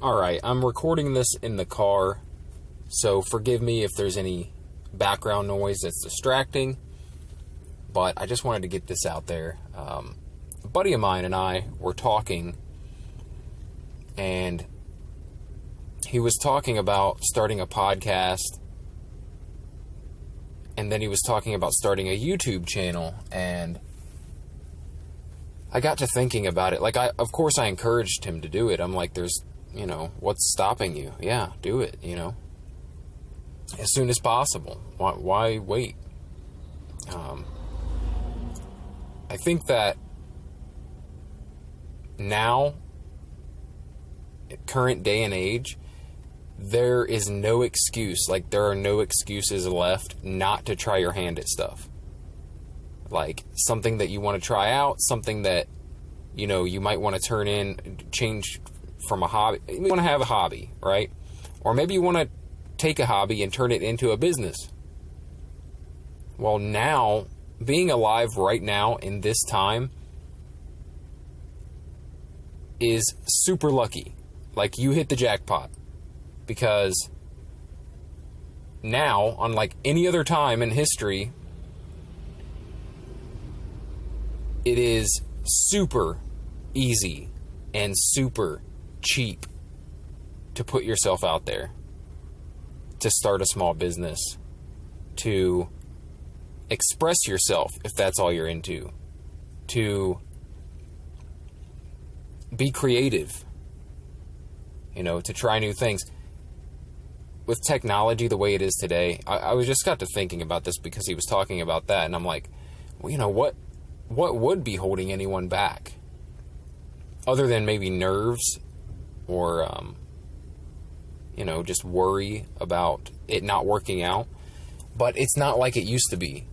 Alright, I'm recording this in the car, so forgive me if there's any background noise that's distracting, but I just wanted to get this out there. A buddy of mine and I were talking, and he was talking about starting a podcast, and then he was talking about starting a YouTube channel, and I got to thinking about it. Like, of course I encouraged him to do it. I'm like, what's stopping you? Yeah, do it, as soon as possible. Why wait? I think that now, current day and age, there is no excuse. Like, there are no excuses left not to try your hand at stuff. Like, something that you want to try out, something that, you might want to change from a hobby. You want to have a hobby, right? Or maybe you want to take a hobby and turn it into a business. Well, now, being alive right now in this time is super lucky. Like, you hit the jackpot. Because now, unlike any other time in history, it is super easy and super cheap to put yourself out there, to start a small business, to express yourself if that's all you're into, to be creative, to try new things. With technology the way it is today, I was just got to thinking about this because he was talking about that, and I'm like, well, what would be holding anyone back? Other than maybe nerves or, just worry about it not working out. But it's not like it used to be.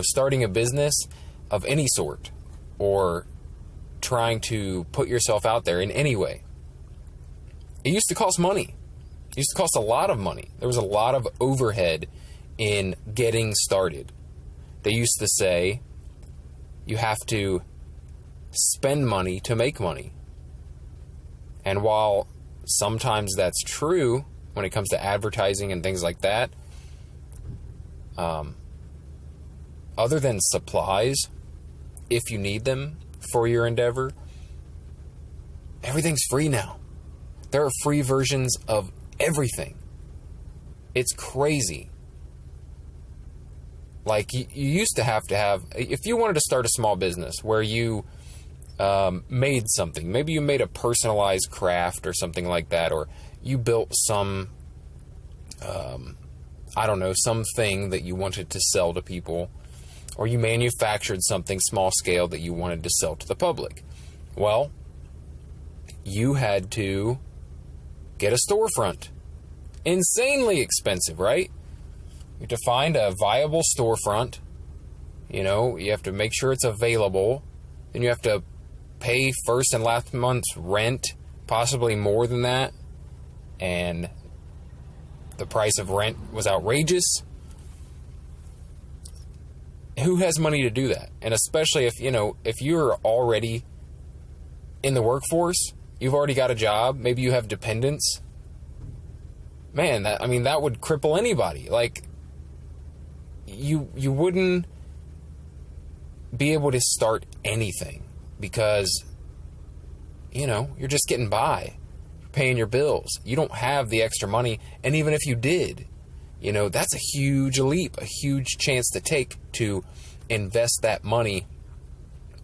Starting a business of any sort or trying to put yourself out there in any way. It used to cost money. It used to cost a lot of money. There was a lot of overhead in getting started. They used to say you have to spend money to make money. And while sometimes that's true when it comes to advertising and things like that, other than supplies, if you need them for your endeavor, everything's free now. There are free versions of everything. It's crazy. Like, you used to have, if you wanted to start a small business where you made something, maybe you made a personalized craft or something like that, or you built some, something that you wanted to sell to people, or you manufactured something small scale that you wanted to sell to the public. Well, you had to get a storefront. Insanely expensive, right? You have to find a viable storefront. You have to make sure it's available. Then you have to pay first and last month's rent, possibly more than that. And the price of rent was outrageous. Who has money to do that? And especially if you're already in the workforce, you've already got a job, maybe you have dependents. Man, that would cripple anybody. Like, you wouldn't be able to start anything because, you're just getting by, paying your bills. You don't have the extra money, and even if you did, that's a huge leap, a huge chance to take to invest that money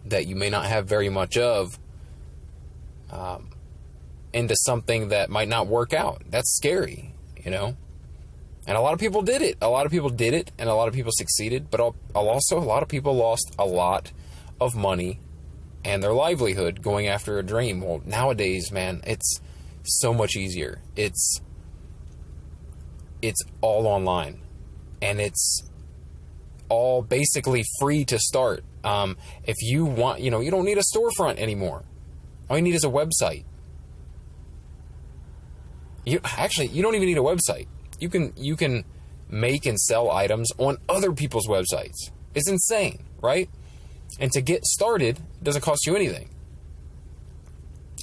that you may not have very much of into something that might not work out. That's scary. And a lot of people did it. And a lot of people succeeded. But also, a lot of people lost a lot of money and their livelihood going after a dream. Well, nowadays, man, it's so much easier. It's all online. And it's all basically free to start. If you want, you don't need a storefront anymore. All you need is a website. You don't even need a website. You can make and sell items on other people's websites. It's insane, right? And to get started, it doesn't cost you anything.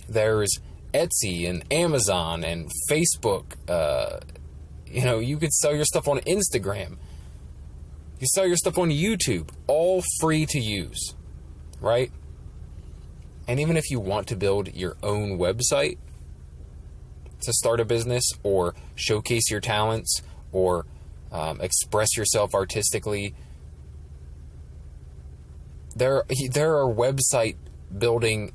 There's Etsy and Amazon and Facebook. You could sell your stuff on Instagram. You sell your stuff on YouTube. All free to use, right? And even if you want to build your own website to start a business or showcase your talents or express yourself artistically, there are website building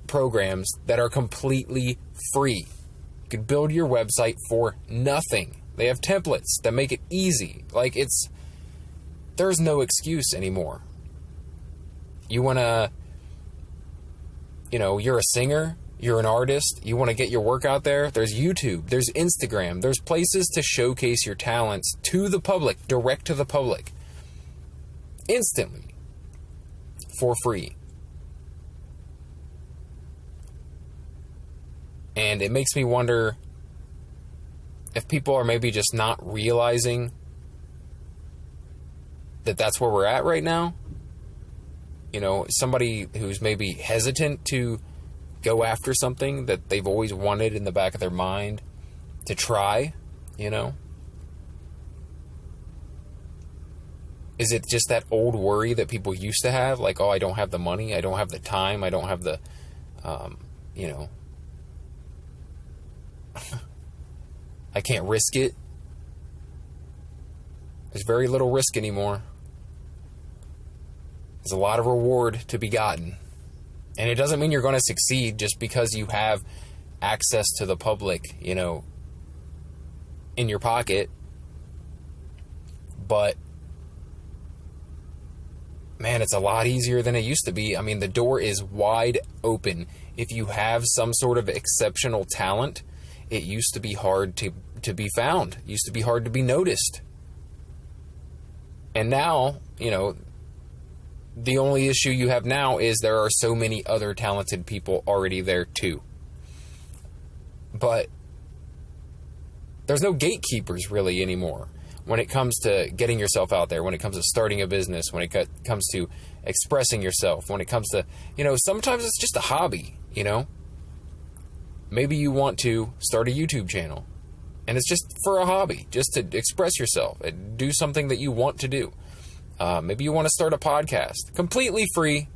programs that are completely free. You could build your website for nothing. They have templates that make it easy. There's no excuse anymore. You want to, you're a singer, you're an artist, you want to get your work out there, there's YouTube, there's Instagram, there's places to showcase your talents to the public, direct to the public, instantly, for free. And it makes me wonder if people are maybe just not realizing that that's where we're at right now. Somebody who's maybe hesitant to go after something that they've always wanted in the back of their mind to try, Is it just that old worry that people used to have? Like, oh, I don't have the money, I don't have the time, I don't have the, I can't risk it. There's very little risk anymore. There's a lot of reward to be gotten. And it doesn't mean you're going to succeed just because you have access to the public, in your pocket. But, man, it's a lot easier than it used to be. I mean, the door is wide open. If you have some sort of exceptional talent, it used to be hard to be found. It used to be hard to be noticed. And now, the only issue you have now is there are so many other talented people already there too. But there's no gatekeepers really anymore when it comes to getting yourself out there, when it comes to starting a business, when it comes to expressing yourself, when it comes to, sometimes it's just a hobby, Maybe you want to start a YouTube channel and it's just for a hobby, just to express yourself and do something that you want to do. Maybe you want to start a podcast, completely free.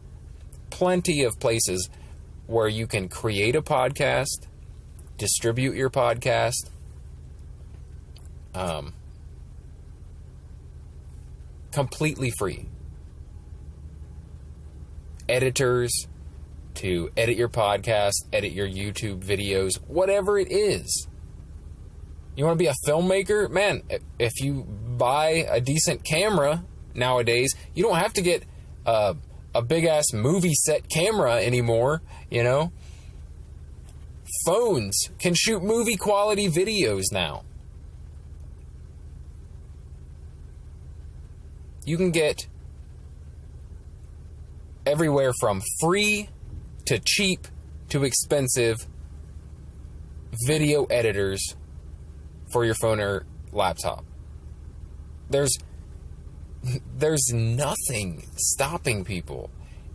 Plenty of places where you can create a podcast, distribute your podcast, completely free. Editors to edit your podcast, edit your YouTube videos, whatever it is. You want to be a filmmaker? Man, if you buy a decent camera nowadays, you don't have to get a big-ass movie set camera anymore, Phones can shoot movie-quality videos now. You can get everywhere from free to cheap to expensive video editors for your phone or laptop. There's nothing stopping people.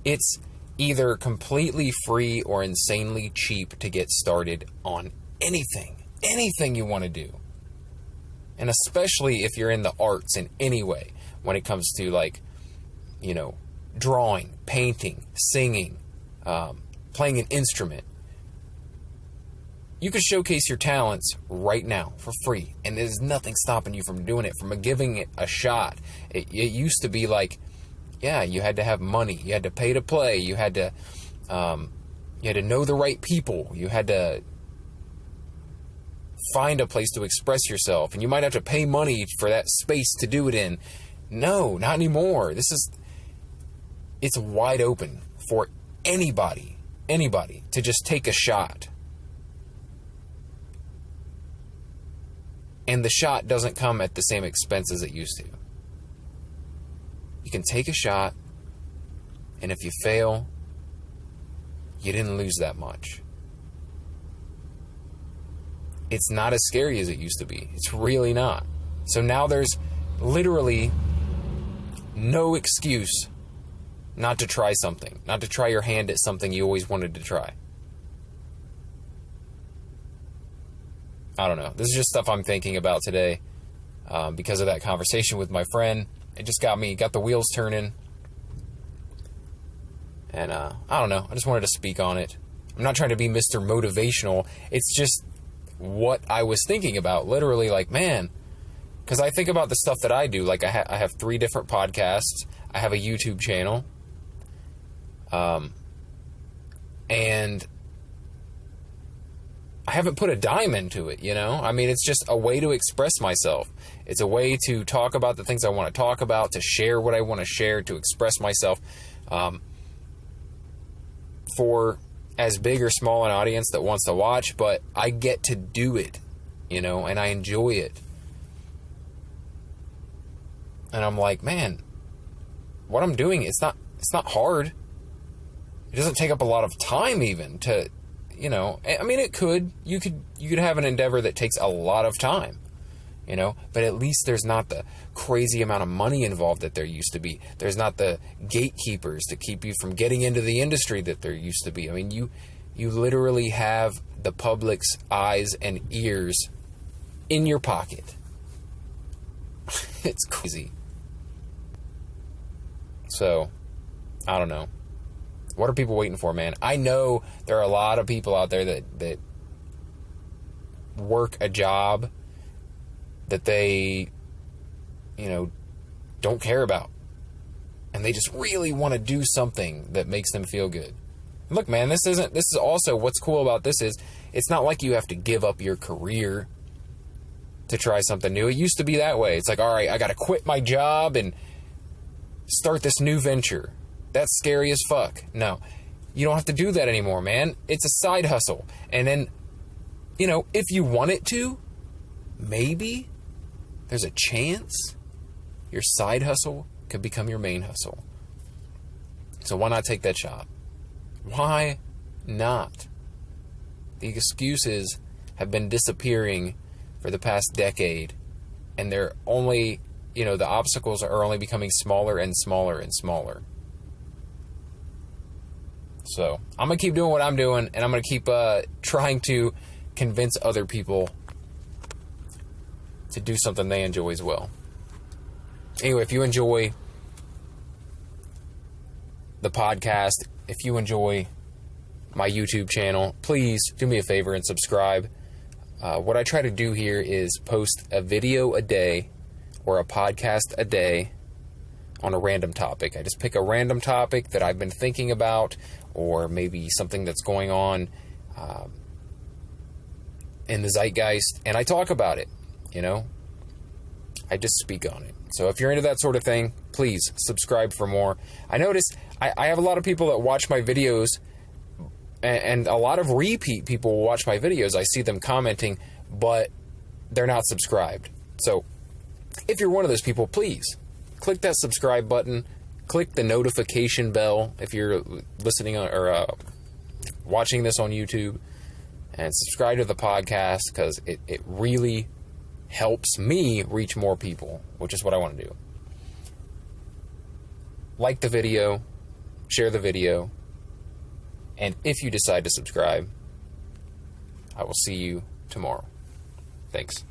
It's either completely free or insanely cheap to get started on anything you want to do. And especially if you're in the arts in any way, when it comes to drawing, painting, singing, playing an instrument. You can showcase your talents right now for free, and there's nothing stopping you from doing it, from giving it a shot. It used to be you had to have money, you had to pay to play, you had to know the right people, you had to find a place to express yourself, and you might have to pay money for that space to do it in. No, not anymore. It's wide open for anybody to just take a shot. And the shot doesn't come at the same expense as it used to. You can take a shot, and if you fail, you didn't lose that much. It's not as scary as it used to be. It's really not. So now there's literally no excuse not to try something, not to try your hand at something you always wanted to try. I don't know. This is just stuff I'm thinking about today because of that conversation with my friend. It just got the wheels turning. And I don't know. I just wanted to speak on it. I'm not trying to be Mr. Motivational. It's just what I was thinking about. Literally, like, man, because I think about the stuff that I do. Like, I have 3 different podcasts. I have a YouTube channel. And I haven't put a dime into it, you know? I mean, it's just a way to express myself. It's a way to talk about the things I want to talk about, to share what I want to share, to express myself. For as big or small an audience that wants to watch, but I get to do it, you know, and I enjoy it. And I'm like, man, what I'm doing, it's not hard. It doesn't take up a lot of time even to, you know, I mean, it could. You could have an endeavor that takes a lot of time, you know, but at least there's not the crazy amount of money involved that there used to be. There's not the gatekeepers to keep you from getting into the industry that there used to be. I mean, you literally have the public's eyes and ears in your pocket. It's crazy. So, I don't know. What are people waiting for, man? I know there are a lot of people out there that work a job that they, you know, don't care about. And they just really want to do something that makes them feel good. And look, man, this is also what's cool about this is it's not like you have to give up your career to try something new. It used to be that way. It's like, all right, I got to quit my job and start this new venture. That's scary as fuck. No, you don't have to do that anymore, man. It's a side hustle. And then, you know, if you want it to, maybe there's a chance your side hustle could become your main hustle. So why not take that shot? Why not? The excuses have been disappearing for the past decade, and they're only, you know, the obstacles are only becoming smaller and smaller and smaller. So I'm going to keep doing what I'm doing, and I'm going to keep trying to convince other people to do something they enjoy as well. Anyway, if you enjoy the podcast, if you enjoy my YouTube channel, please do me a favor and subscribe. What I try to do here is post a video a day or a podcast a day on a random topic. I just pick a random topic that I've been thinking about, or maybe something that's going on in the zeitgeist, and I talk about it, you know? I just speak on it. So if you're into that sort of thing, please subscribe for more. I notice I have a lot of people that watch my videos, and a lot of repeat people watch my videos. I see them commenting, but they're not subscribed. So if you're one of those people, please click that subscribe button. Click the notification bell if you're listening or watching this on YouTube, and subscribe to the podcast, because it really helps me reach more people, which is what I want to do. Like the video, share the video, and if you decide to subscribe, I will see you tomorrow. Thanks.